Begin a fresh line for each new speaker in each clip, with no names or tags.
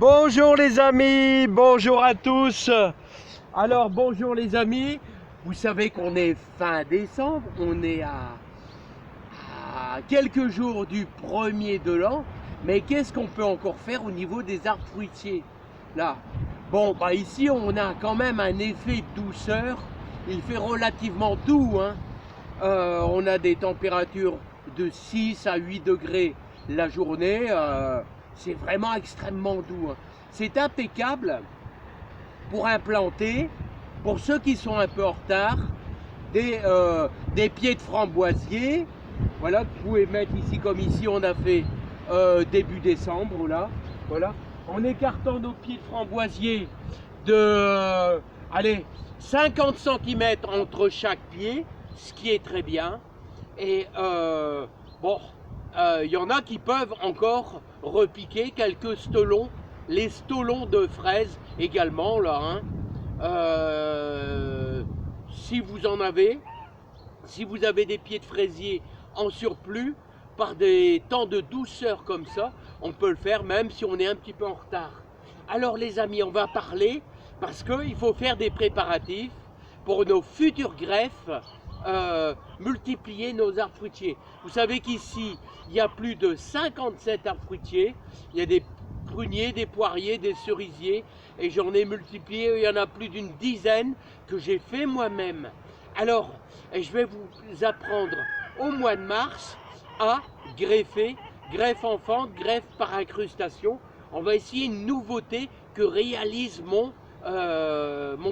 Bonjour les amis, bonjour à tous. Alors bonjour les amis, vous savez qu'on est fin décembre, on est à quelques jours du premier de l'an, mais qu'est-ce qu'on peut encore faire au niveau des arbres fruitiers là? Bon, bah ici on a quand même un effet de douceur, il fait relativement doux, hein. On a des températures de 6 à 8 degrés la journée, c'est vraiment extrêmement doux, hein. C'est impeccable pour implanter, pour ceux qui sont un peu en retard, des pieds de framboisier. Voilà, que vous pouvez mettre ici comme ici on a fait début décembre là. Voilà, en écartant nos pieds de framboisier de allez 50 cm entre chaque pied, ce qui est très bien. Et bon, il y en a qui peuvent encore repiquer quelques stolons, les stolons de fraises également là, hein. Si vous en avez, si vous avez des pieds de fraisier en surplus, par des temps de douceur comme ça, on peut le faire même si on est un petit peu en retard. Alors les amis, on va parler, parce qu'il faut faire des préparatifs pour nos futures greffes, multiplier nos arbres fruitiers. Vous savez qu'ici, il y a plus de 57 arbres fruitiers, il y a des pruniers, des poiriers, des cerisiers, et j'en ai multiplié, il y en a plus d'une dizaine que j'ai fait moi-même. Alors, je vais vous apprendre au mois de mars à greffer, greffe enfant, greffe par incrustation. On va essayer une nouveauté que réalise mon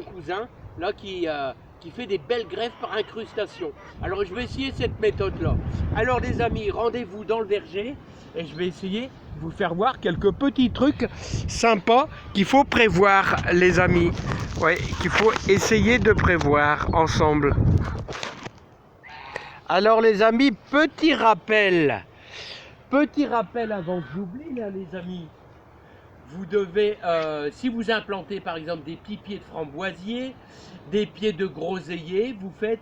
cousin, là, qui fait des belles greffes par incrustation. Alors, je vais essayer cette méthode-là. Alors, les amis, rendez-vous dans le verger et je vais essayer de vous faire voir quelques petits trucs sympas qu'il faut prévoir, les amis. Ouais, qu'il faut essayer de prévoir ensemble. Alors les amis, petit rappel avant que j'oublie là les amis. Vous devez, si vous implantez par exemple des petits pieds de framboisier, des pieds de groseillier, vous faites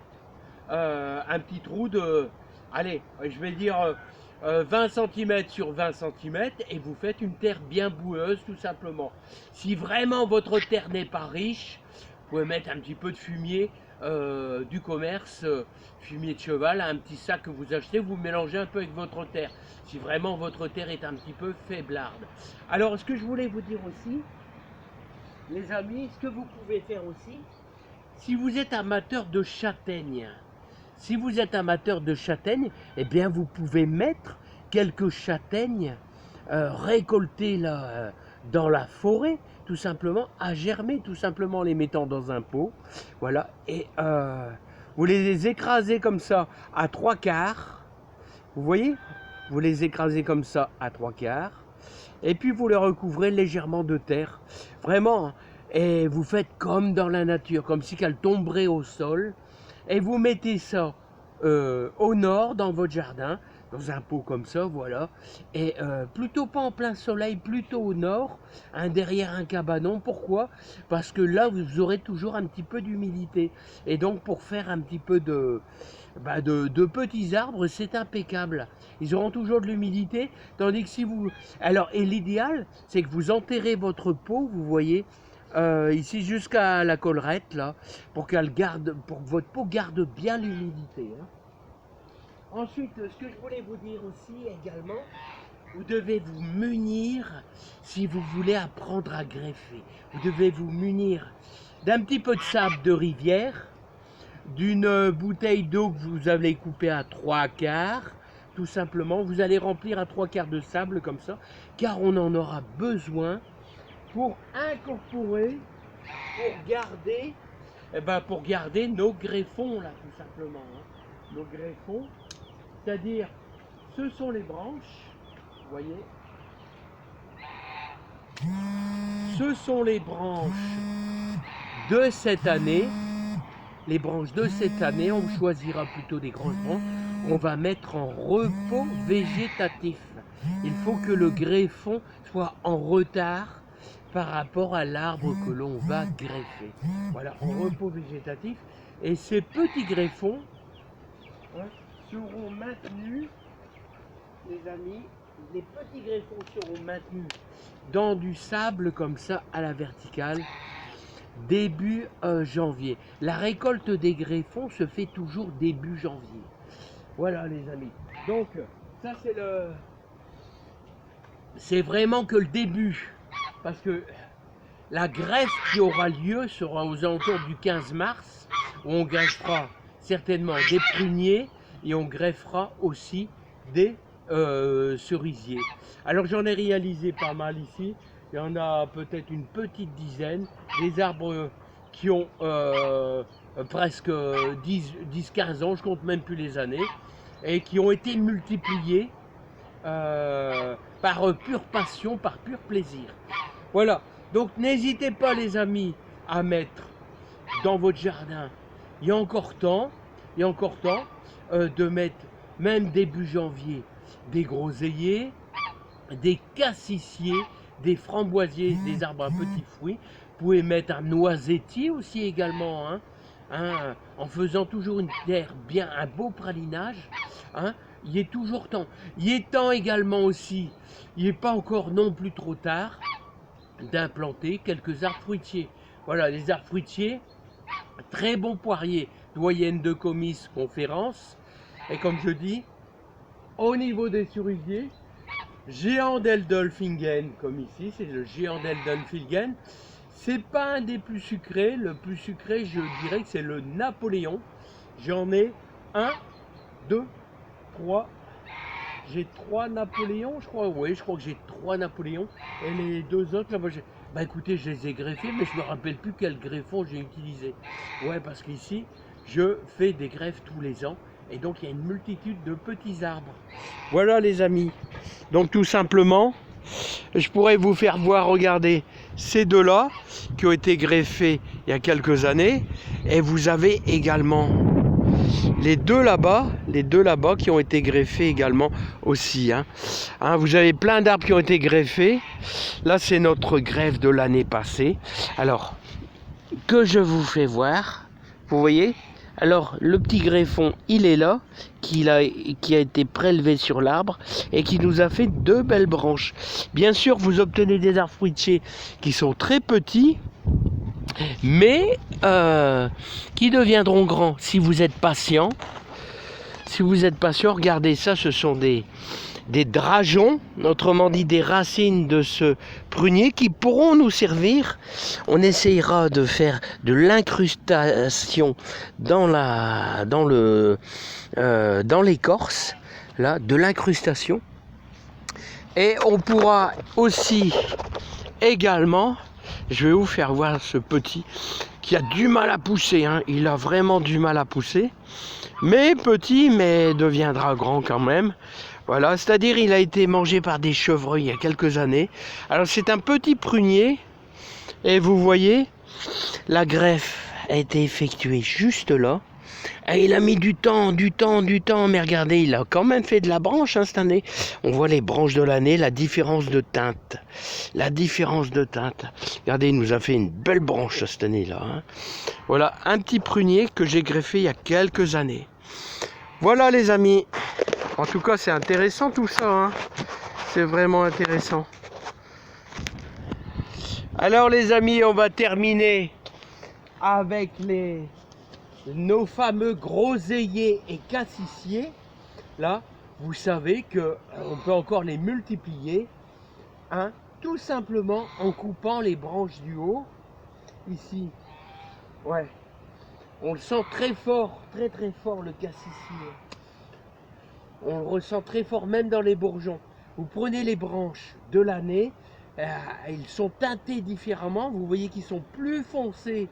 un petit trou de, allez, je vais dire 20 cm sur 20 cm et vous faites une terre bien boueuse tout simplement. Si vraiment votre terre n'est pas riche, vous pouvez mettre un petit peu de fumier du commerce, fumier de cheval, un petit sac que vous achetez, vous mélangez un peu avec votre terre. Si vraiment votre terre est un petit peu faiblarde. Alors ce que je voulais vous dire aussi, les amis, ce que vous pouvez faire aussi, si vous êtes amateur de châtaignes, eh bien vous pouvez mettre quelques châtaignes récoltées là, dans la forêt, tout simplement, à germer, tout simplement en les mettant dans un pot. Voilà, et vous les écrasez comme ça à 3/4. Vous voyez? Vous les écrasez comme ça à 3/4. Et puis vous les recouvrez légèrement de terre. Vraiment, hein. Et vous faites comme dans la nature, comme si qu'elle tomberait au sol. Et vous mettez ça au nord dans votre jardin, dans un pot comme ça, voilà. Et plutôt pas en plein soleil, plutôt au nord, hein, derrière un cabanon. Pourquoi? Parce que là, vous aurez toujours un petit peu d'humidité. Et donc, pour faire un petit peu de petits arbres, c'est impeccable. Ils auront toujours de l'humidité, tandis que si vous... Alors, et l'idéal, c'est que vous enterrez votre pot, vous voyez, ici jusqu'à la collerette là, pour que votre peau garde bien l'humidité, hein. Ensuite, ce que je voulais vous dire aussi également, vous devez vous munir, si vous voulez apprendre à greffer, vous devez vous munir d'un petit peu de sable de rivière, d'une bouteille d'eau que vous allez couper à 3/4, tout simplement. Vous allez remplir à 3/4 de sable comme ça, car on en aura besoin pour incorporer, pour garder nos greffons là, tout simplement, hein. Nos greffons, c'est-à-dire, ce sont les branches, vous voyez, ce sont les branches de cette année. Les branches de cette année, on choisira plutôt des grandes branches, on va mettre en repos végétatif. Il faut que le greffon soit en retard par rapport à l'arbre que l'on va greffer. Voilà, en repos végétatif. Et ces petits greffons, hein, seront maintenus, les amis, les petits greffons seront maintenus dans du sable comme ça à la verticale début janvier. La récolte des greffons se fait toujours début janvier. Voilà les amis. Donc ça c'est vraiment que le début, parce que la greffe qui aura lieu sera aux alentours du 15 mars, où on greffera certainement des pruniers et on greffera aussi des cerisiers. Alors j'en ai réalisé pas mal ici, il y en a peut-être une petite dizaine, des arbres qui ont presque 10-15 ans, je compte même plus les années, et qui ont été multipliés par pure passion, par pur plaisir. Voilà, donc n'hésitez pas les amis à mettre dans votre jardin, il y a encore temps, de mettre même début janvier des groseilliers, des cassissiers, des framboisiers, des arbres à petits fruits. Vous pouvez mettre un noisetier aussi également, en faisant toujours une terre bien, un beau pralinage. Il est toujours temps. Il est temps également aussi, il n'est pas encore non plus trop tard, d'implanter quelques arbres fruitiers. Voilà, les arbres fruitiers, très bons poiriers, doyenne de Comice, Conférence. Et comme je dis, au niveau des cerisiers, géant d'Eldolfingen, comme ici, c'est le géant d'Eldolfingen. C'est pas un des plus sucrés. Le plus sucré, je dirais que c'est le Napoléon. J'en ai 1, 2, 3. J'ai 3 Napoléons, je crois. Oui, je crois que j'ai 3 Napoléons. Et les 2 autres, là, moi, bah écoutez, je les ai greffés, mais je me rappelle plus quel greffon j'ai utilisé. Ouais, parce qu'ici, je fais des greffes tous les ans. Et donc, il y a une multitude de petits arbres. Voilà, les amis. Donc, tout simplement, je pourrais vous faire voir, regardez, ces deux-là, qui ont été greffés il y a quelques années. Et vous avez également les deux là-bas qui ont été greffés également aussi. Vous avez plein d'arbres qui ont été greffés. Là, c'est notre greffe de l'année passée. Alors, que je vous fais voir, vous voyez? Alors, le petit greffon, il est là, qui a été prélevé sur l'arbre et qui nous a fait 2 belles branches. Bien sûr, vous obtenez des arbres fruitiers qui sont très petits, mais qui deviendront grands si vous êtes patient. Si vous êtes patient, regardez ça, ce sont des drageons, autrement dit des racines de ce prunier qui pourront nous servir. On essayera de faire de l'incrustation dans l'écorce, là, de l'incrustation. Et on pourra aussi également, je vais vous faire voir ce petit qui a du mal à pousser, il a vraiment du mal à pousser, mais petit, mais deviendra grand quand même. Voilà, c'est-à-dire il a été mangé par des chevreuils il y a quelques années. Alors c'est un petit prunier, et vous voyez, la greffe a été effectuée juste là. Et il a mis du temps, mais regardez, il a quand même fait de la branche cette année. On voit les branches de l'année, la différence de teinte. Regardez, il nous a fait une belle branche cette année-là. Voilà, un petit prunier que j'ai greffé il y a quelques années. Voilà les amis. En tout cas, c'est intéressant tout ça. C'est vraiment intéressant. Alors les amis, on va terminer avec nos fameux groseilliers et cassissiers. Là, vous savez qu'on peut encore les multiplier, tout simplement en coupant les branches du haut. Ici, ouais, on le sent très fort, très fort le cassissier. On le ressent très fort même dans les bourgeons. Vous prenez les branches de l'année, ils sont teintés différemment. Vous voyez qu'ils sont plus foncés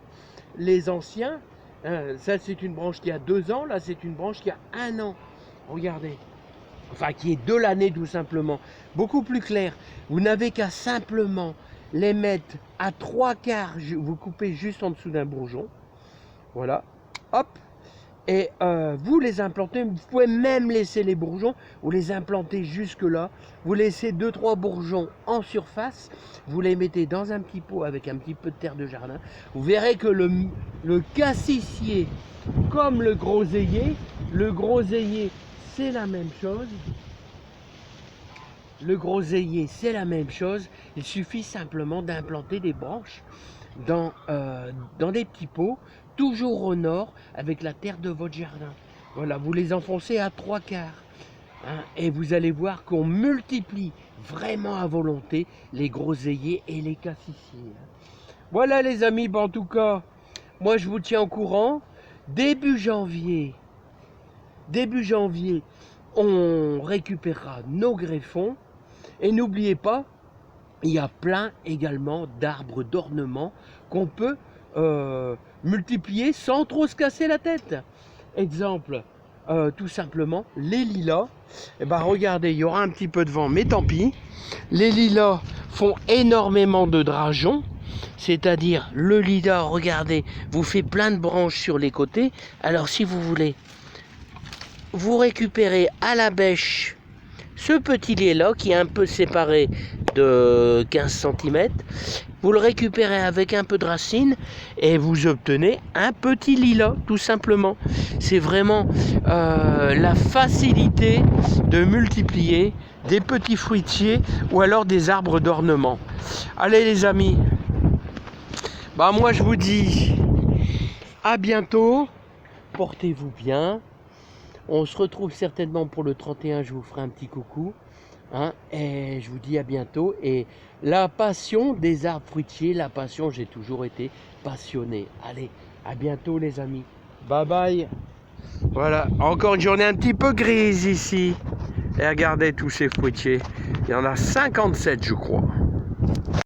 les anciens. Ça c'est une branche qui a 2 ans, là c'est une branche qui a 1 an. Regardez. Enfin qui est de l'année tout simplement. Beaucoup plus clair. Vous n'avez qu'à simplement les mettre à 3/4. Vous coupez juste en dessous d'un bourgeon. Voilà. Hop. Et vous les implantez, vous pouvez même laisser les bourgeons, vous les implantez jusque là, vous laissez 2-3 bourgeons en surface, vous les mettez dans un petit pot avec un petit peu de terre de jardin. Vous verrez que le cassissier, comme le groseillier c'est la même chose. Le groseillier, c'est la même chose. Il suffit simplement d'implanter des branches dans des petits pots, toujours au nord, avec la terre de votre jardin. Voilà, vous les enfoncez à 3/4. Hein, et vous allez voir qu'on multiplie vraiment à volonté les groseilliers et les cassissiers. Voilà les amis, ben, en tout cas, moi je vous tiens au courant. Début janvier, on récupérera nos greffons. Et n'oubliez pas, il y a plein également d'arbres d'ornement qu'on peut multiplier sans trop se casser la tête. Exemple, tout simplement, les lilas. Et ben regardez, il y aura un petit peu de vent, mais tant pis. Les lilas font énormément de drageons. C'est-à-dire, le lilas, regardez, vous fait plein de branches sur les côtés. Alors si vous voulez, vous récupérez à la bêche ce petit lait-là qui est un peu séparé de 15 cm, vous le récupérez avec un peu de racine et vous obtenez un petit lilas, tout simplement. C'est vraiment la facilité de multiplier des petits fruitiers ou alors des arbres d'ornement. Allez les amis, bah moi je vous dis à bientôt, portez-vous bien. On se retrouve certainement pour le 31, je vous ferai un petit coucou. Hein, et je vous dis à bientôt. Et la passion des arbres fruitiers, la passion, j'ai toujours été passionné. Allez, à bientôt les amis. Bye bye. Voilà, encore une journée un petit peu grise ici. Et regardez tous ces fruitiers. Il y en a 57 je crois.